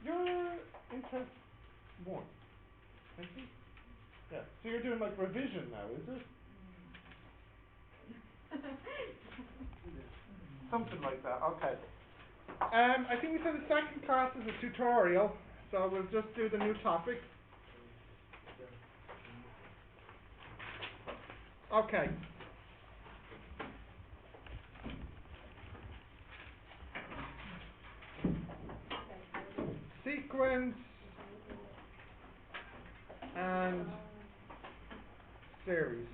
You're in test 1, I think. Yeah. So you're doing like revision now, is it? Something like that. Okay. I think we said the second class is a tutorial, so we'll just do the new topic. Okay. Sequence and series.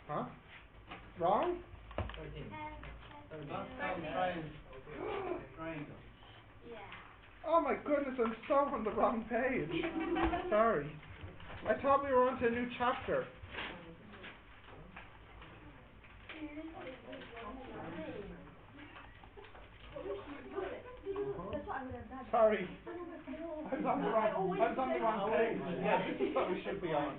Huh? Wrong? 13. Triangle. Oh my goodness, I'm so on the wrong page. Sorry. I thought we were on to a new chapter. Sorry. I was on the wrong page. Yeah, this is what we should be on.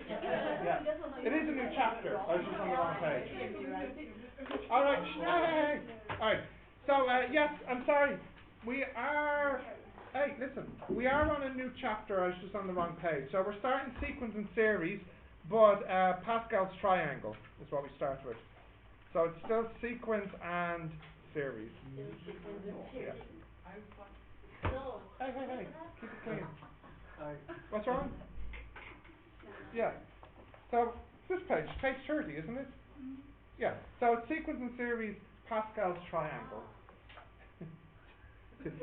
Yeah. It is a new chapter. I was just on the wrong page. Alright. Hey. Alright. So, yes, I'm sorry. We are... Hey, listen. We are on a new chapter. I was just on the wrong page. So we're starting sequence and series, but Pascal's triangle is what we start with. So it's still sequence and series. Yeah. Hey. Keep it clean. What's wrong? Yeah. So this page 30, isn't it? Yeah. So it's sequence and series, Pascal's triangle. This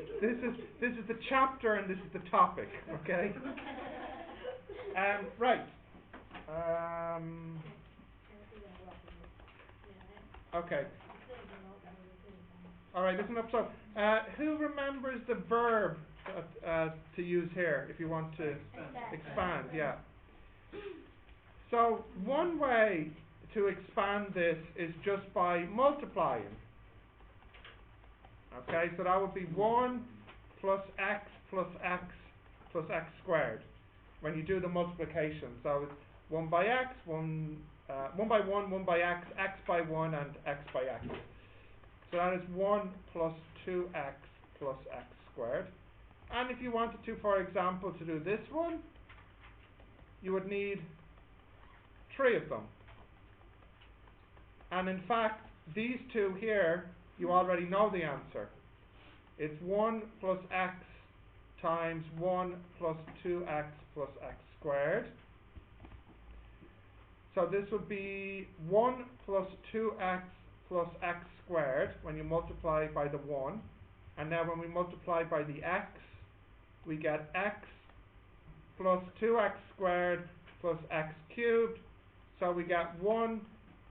is the chapter and this is the topic. Okay. Right. Okay. All right. Listen up. So, who remembers the verb to use here if you want to expand? Yeah. So one way to expand this is just by multiplying. Okay, so that would be 1 plus x plus x plus x squared when you do the multiplication. So it's 1 by x, 1 by 1, 1 by x, x by 1 and x by x. So that is 1 plus 2x plus x squared. And if you wanted to, for example, to do this one, you would need 3 of them. And in fact, these two here, you already know the answer. It's 1 plus x times 1 plus 2x plus x squared. So this would be 1 plus 2x plus x squared when you multiply by the 1. And now when we multiply by the x, we get x plus 2x squared plus x cubed. So we get 1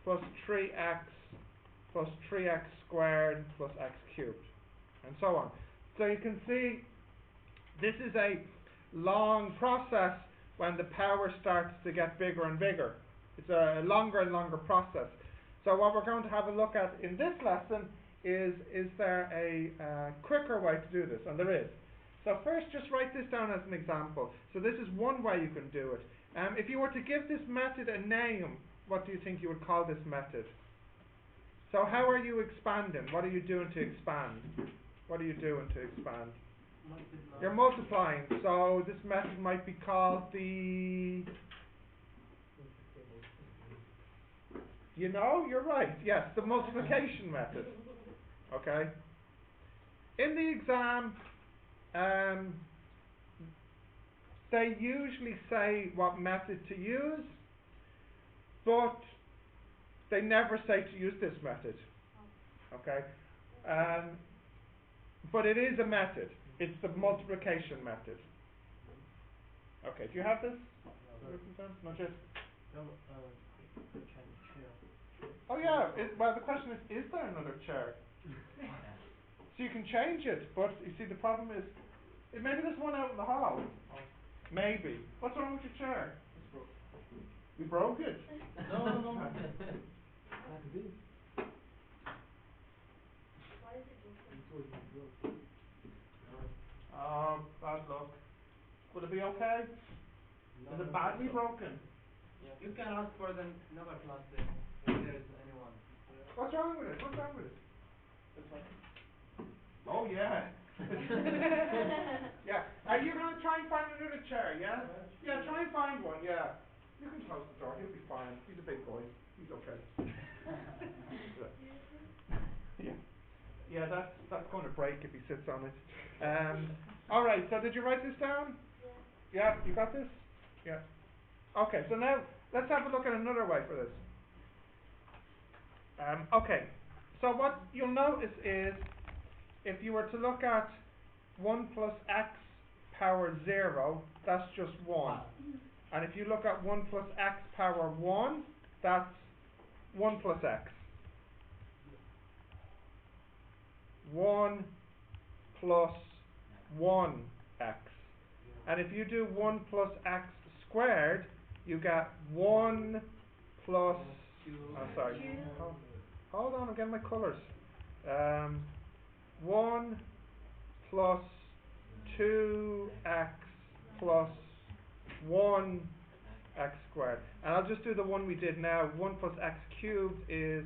plus 3x plus 3x squared plus x cubed, and so on. So you can see this is a long process when the power starts to get bigger and bigger. It's a longer and longer process. So what we're going to have a look at in this lesson is there a quicker way to do this? And there is. So first, just write this down as an example. So this is one way you can do it. If you were to give this method a name, what do you think you would call this method? So how are you expanding? What are you doing to expand? What are you doing to expand? You're multiplying. So this method might be called the... You know, you're right. Yes, the multiplication method. Okay. In the exam, they usually say what method to use, but they never say to use this method. Okay. But it is a method. It's the multiplication method. Okay. Do you have this? Not yet. Oh yeah. Well, the question is there another chair? So you can change it, but you see the problem is, maybe there's one out in the hall. Maybe. What's wrong with your chair? It's broke. You broke it? No. Why is it broken? Oh, bad luck. Will it be okay? No, Is it badly broken? Yeah. You can ask for another class if there is anyone. What's wrong with it? What's wrong with it? That's fine. Oh yeah. Yeah. Are you gonna try and find another chair? Yeah. Yeah. Try and find one. Yeah. You can close the door. He'll be fine. He's a big boy. He's okay. Yeah. Yeah. That's going to break if he sits on it. All right. So did you write this down? Yeah. Yeah. You got this? Yeah. Okay. So now let's have a look at another way for this. Okay. So what you'll notice is if you were to look at 1 plus x power 0, that's just 1. And if you look at 1 plus x power 1, that's 1 plus x. 1 plus 1x. And if you do 1 plus x squared, you get 1 plus... I'm sorry. Hold on, I'm getting my colours. 1 plus 2x plus 1 x squared. And I'll just do the one we did now. 1 plus x cubed is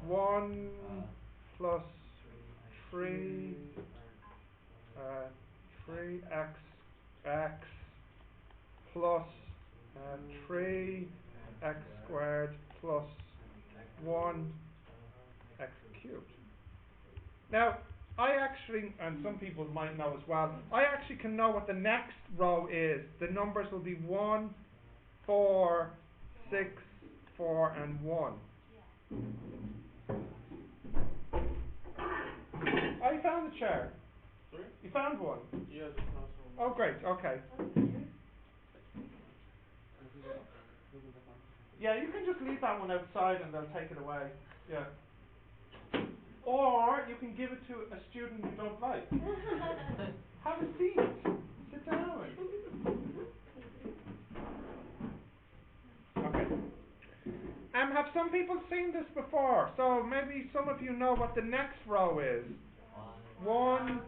1 plus 3x x plus 3x squared plus 1 x cubed. Now, I actually, and some people might know as well, I actually can know what the next row is. The numbers will be 1, 4, 6, 4, and 1. Oh, you found the chair. Sorry? You found one. Yeah, the last one. Oh, great. Okay. Yeah, you can just leave that one outside and they'll take it away. Yeah. Or you can give it to a student you don't like. Have a seat. Sit down. Okay. Have some people seen this before? So maybe some of you know what the next row is. 1,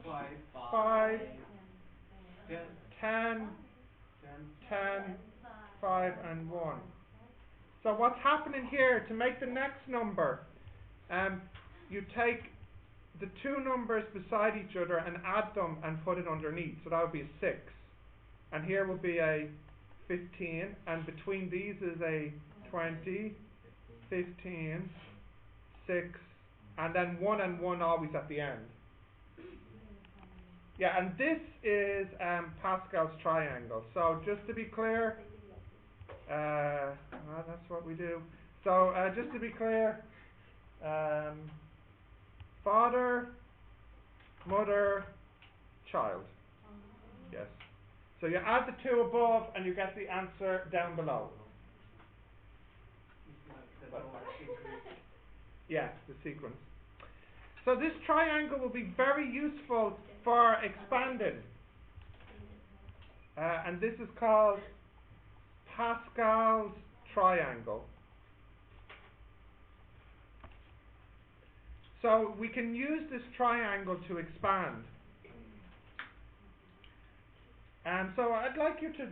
5, 10, 5, and 1. So what's happening here, to make the next number, you take the two numbers beside each other and add them and put it underneath. So that would be a 6. And here will be a 15. And between these is a 20, 15, 6, and then 1 and 1 always at the end. Yeah, and this is Pascal's triangle. So just to be clear, that's what we do. So just to be clear, father, mother, child. Yes. So you add the two above and you get the answer down below. Yeah, the sequence. So this triangle will be very useful for expanding. And this is called Pascal's triangle. So we can use this triangle to expand. And so I'd like you to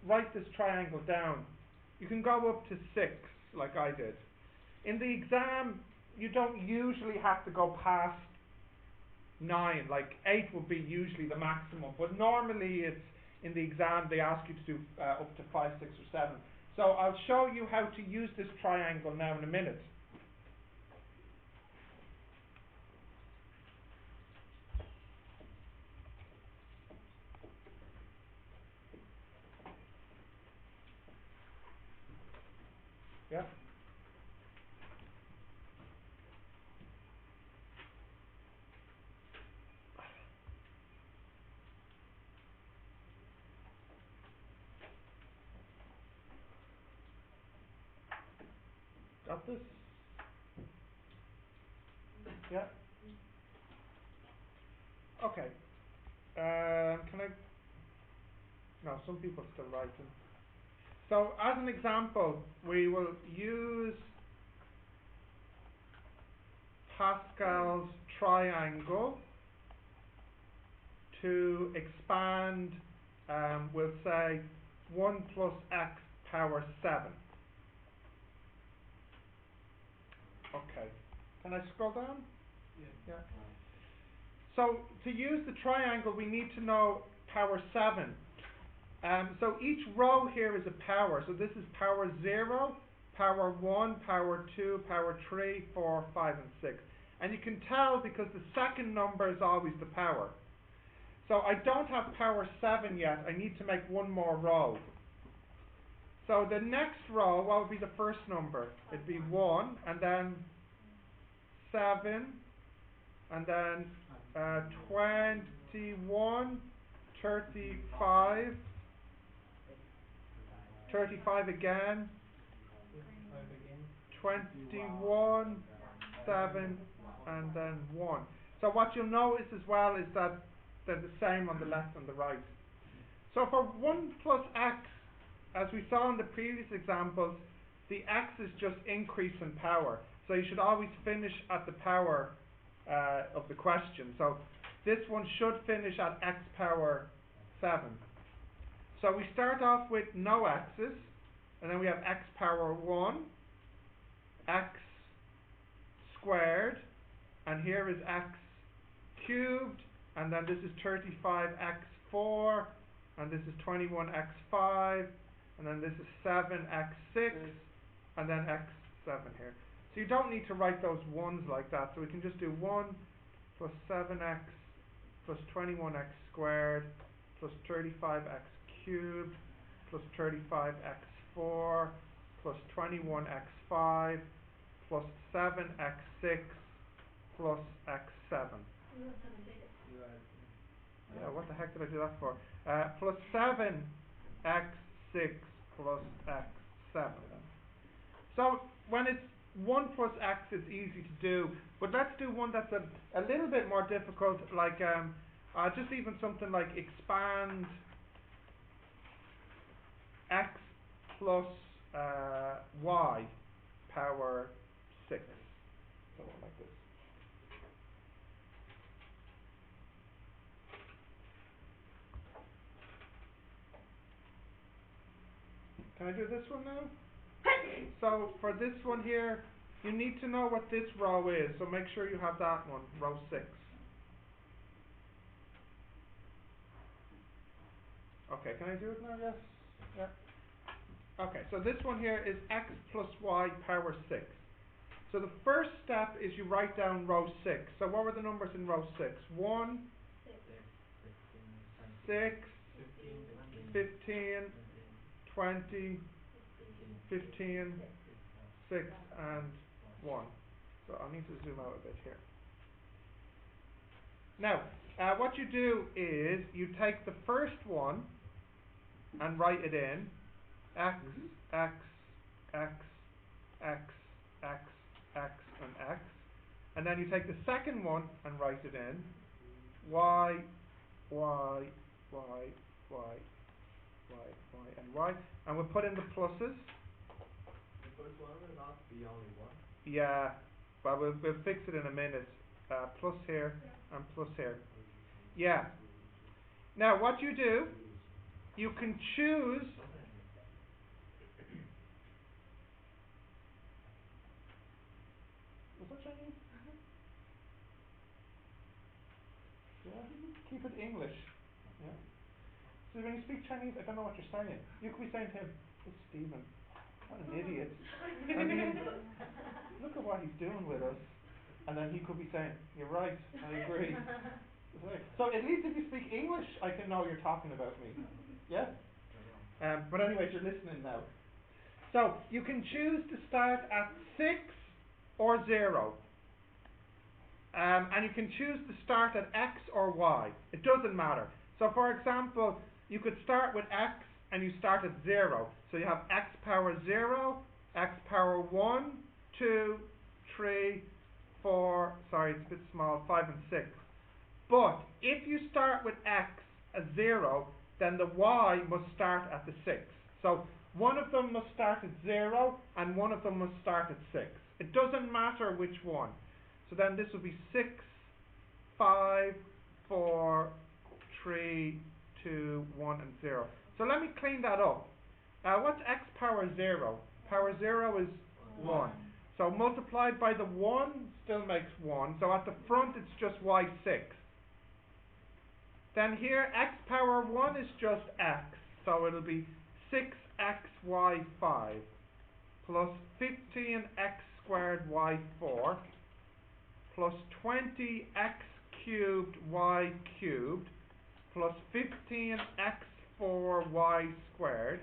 write this triangle down. You can go up to 6, like I did. In the exam, you don't usually have to go past 9, like 8 would be usually the maximum, but normally it's in the exam they ask you to do up to 5, 6, or 7. So I'll show you how to use this triangle now in a minute. Yeah? Got this? Yeah? Okay. Can I... No, some people still writing. So as an example, we will use Pascal's triangle to expand, we'll say 1 plus x power 7. Okay. Can I scroll down? Yeah. Yeah. So to use the triangle, we need to know power 7. So each row here is a power. So this is power 0, power 1, power 2, power 3, 4, 5, and 6. And you can tell because the second number is always the power. So I don't have power 7 yet. I need to make one more row. So the next row, what would be the first number? It'd be 1, and then 7, and then 21, 35, 35 again, 21, 7, and then 1. So what you'll notice as well is that they're the same on the left and the right. So for 1 plus x, as we saw in the previous examples, the x is just increase in power. So you should always finish at the power of the question. So this one should finish at x power 7. So we start off with no x's, and then we have x power 1, x squared, and here is x cubed, and then this is 35x4, and this is 21x5, and then this is 7x6, and then x7 here. So you don't need to write those ones like that, so we can just do 1 plus 7x plus 21x squared plus 35x cubed plus 35x4 plus 21x5 plus 7x6 plus x7. Yeah, what the heck did I do that for? Plus 7x6 plus x7. So when it's 1 plus x, it's easy to do, but let's do one that's a little bit more difficult, like just even something like expand x plus y power 6. Something like this. Can I do this one now? So for this one here, you need to know what this row is, so make sure you have that one, row 6. Okay, can I do it now? Yes? Yeah. Okay, so this one here is x plus y power 6. So the first step is you write down row 6. So what were the numbers in row 6? 1, 6, 15, 20, 15, 6, and 1. So I need to zoom out a bit here. Now, what you do is you take the first one and write it in x, x, x, x, x, x, and x. And then you take the second one and write it in y, y, y, y, y, y, and y. And we'll put in the pluses. The first one will not be only 1. Yeah, but we'll fix it in a minute. Plus here and plus here. Yeah. Now what you do, you can choose. Was that Chinese? Yeah. Keep it English. Yeah. So when you speak Chinese, I don't know what you're saying. You could be saying to him, "It's Stephen. What an idiot." I mean, look at what he's doing with us. And then he could be saying, "You're right, I agree." So at least if you speak English, I can know you're talking about me. Yeah? But anyways, you're listening now. So you can choose to start at 6 or 0. And you can choose to start at x or y. It doesn't matter. So for example, you could start with x and you start at 0. So you have x power 0, x power 1, 2, 3, 4, sorry, it's a bit small, 5 and 6. But if you start with x as 0, then the y must start at the 6. So one of them must start at 0 and one of them must start at 6. It doesn't matter which one. So then this will be 6, 5, 4, 3, 2, 1, and 0. So let me clean that up. What's x power 0? Power 0 is 1. So multiplied by the 1 still makes 1. So at the front it's just y6. Then here x power 1 is just x. So it'll be 6xy5 plus 15x squared y4 plus 20x cubed y cubed plus 15x4y squared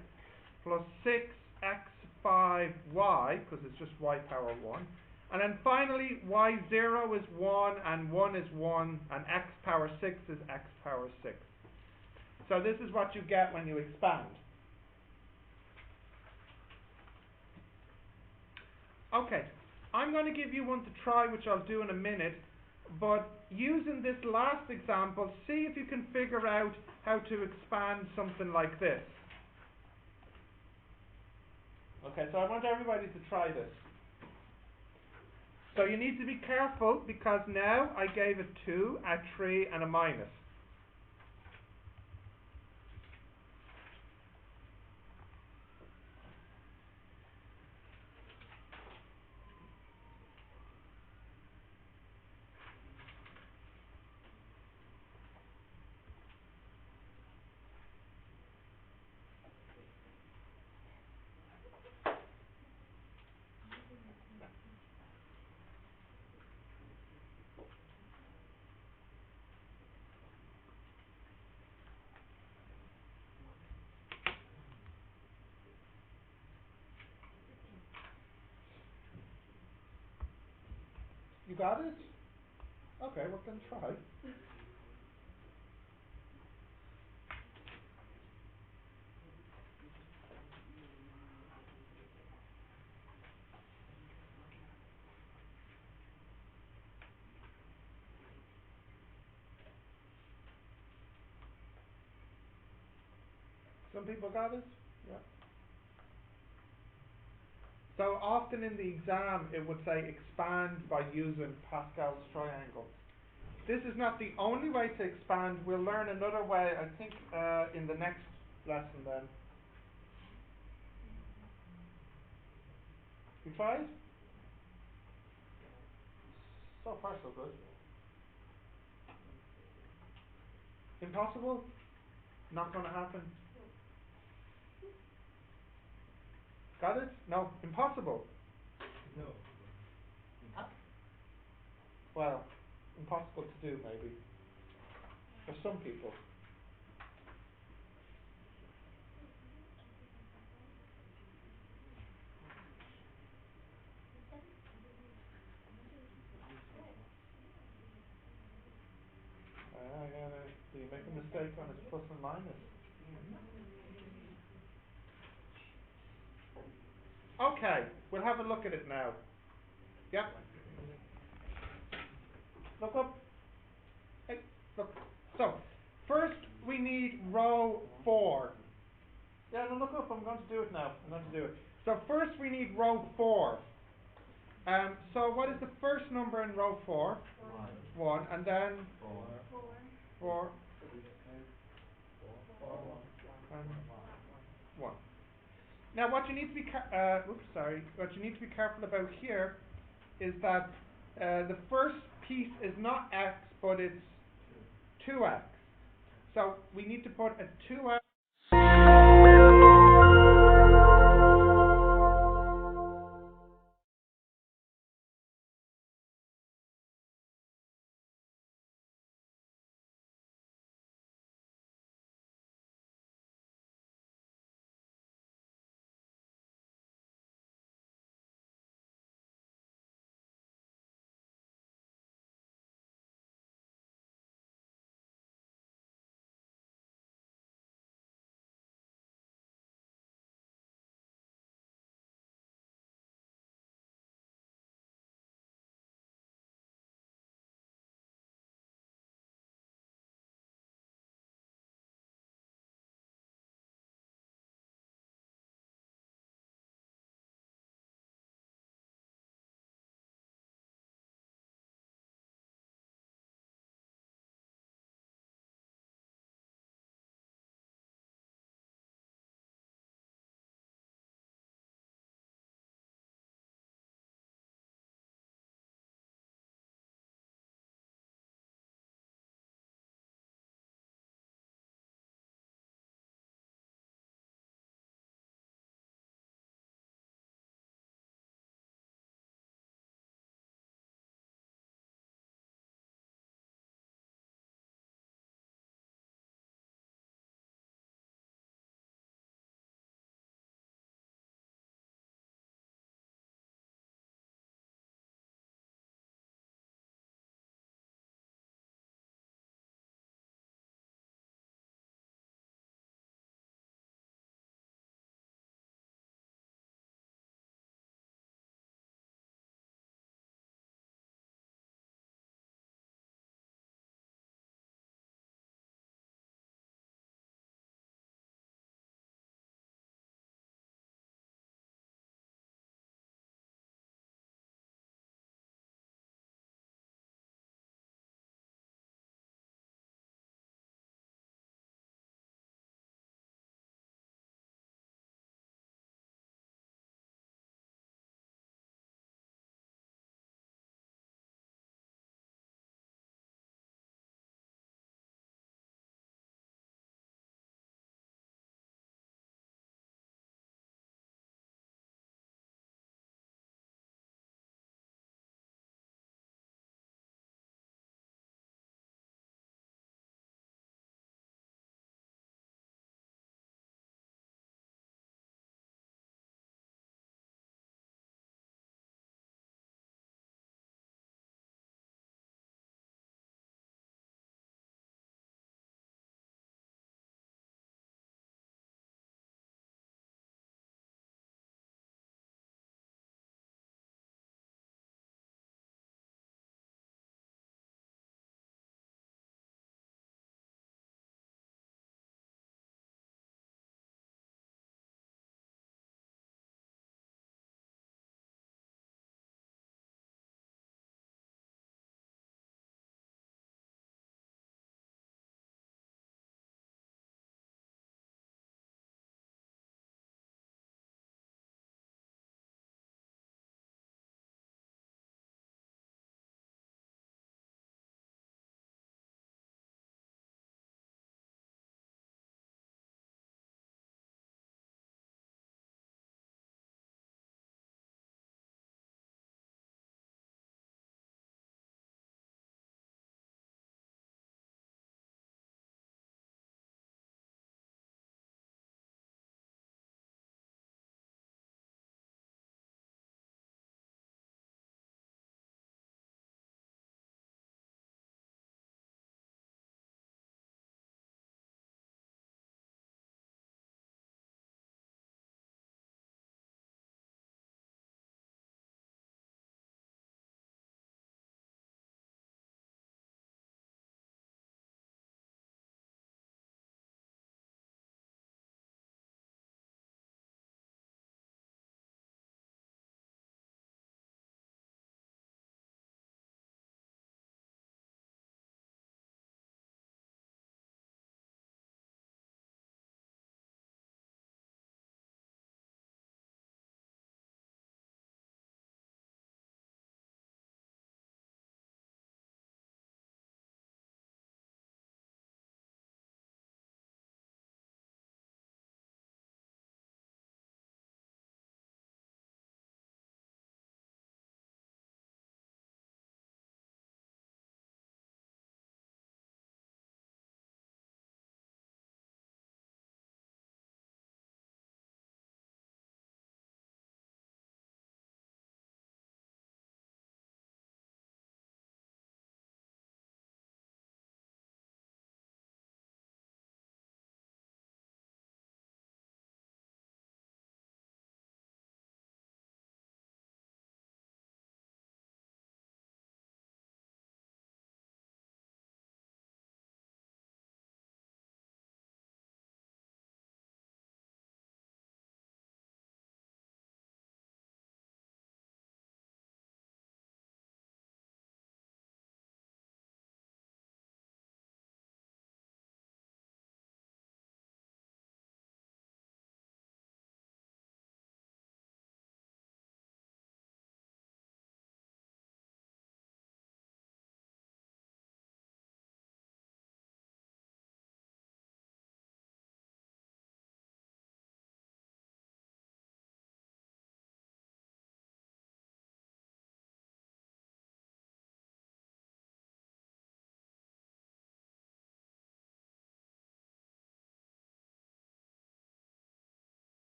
plus 6x5y, because it's just y power 1. And then finally, y0 is 1, and 1 is 1, and x power 6 is x power 6. So this is what you get when you expand. Okay, I'm going to give you one to try, which I'll do in a minute. But using this last example, see if you can figure out how to expand something like this. Okay, so I want everybody to try this. So you need to be careful, because now I gave a 2, a 3, and a minus. You got it? Okay, well then try. Some people got it? Yeah. So often in the exam it would say expand by using Pascal's triangle. This is not the only way to expand. We'll learn another way, I think, in the next lesson then. You tried? So far so good. Impossible? Not going to happen? Got it? No. Impossible? No. Well, impossible to do maybe. For some people. Yeah, do you make a mistake when it's plus and minus? Okay, we'll have a look at it now. Yep. Look up. Hey, look. So, first we need row 4. Yeah, no, look up. I'm going to do it now. I'm going to do it. So first we need row 4. So what is the first number in row 4? 1. And then 4. And 1. Now what you need to be what you need to be careful about here is that the first piece is not x, but it's 2x. So we need to put a 2x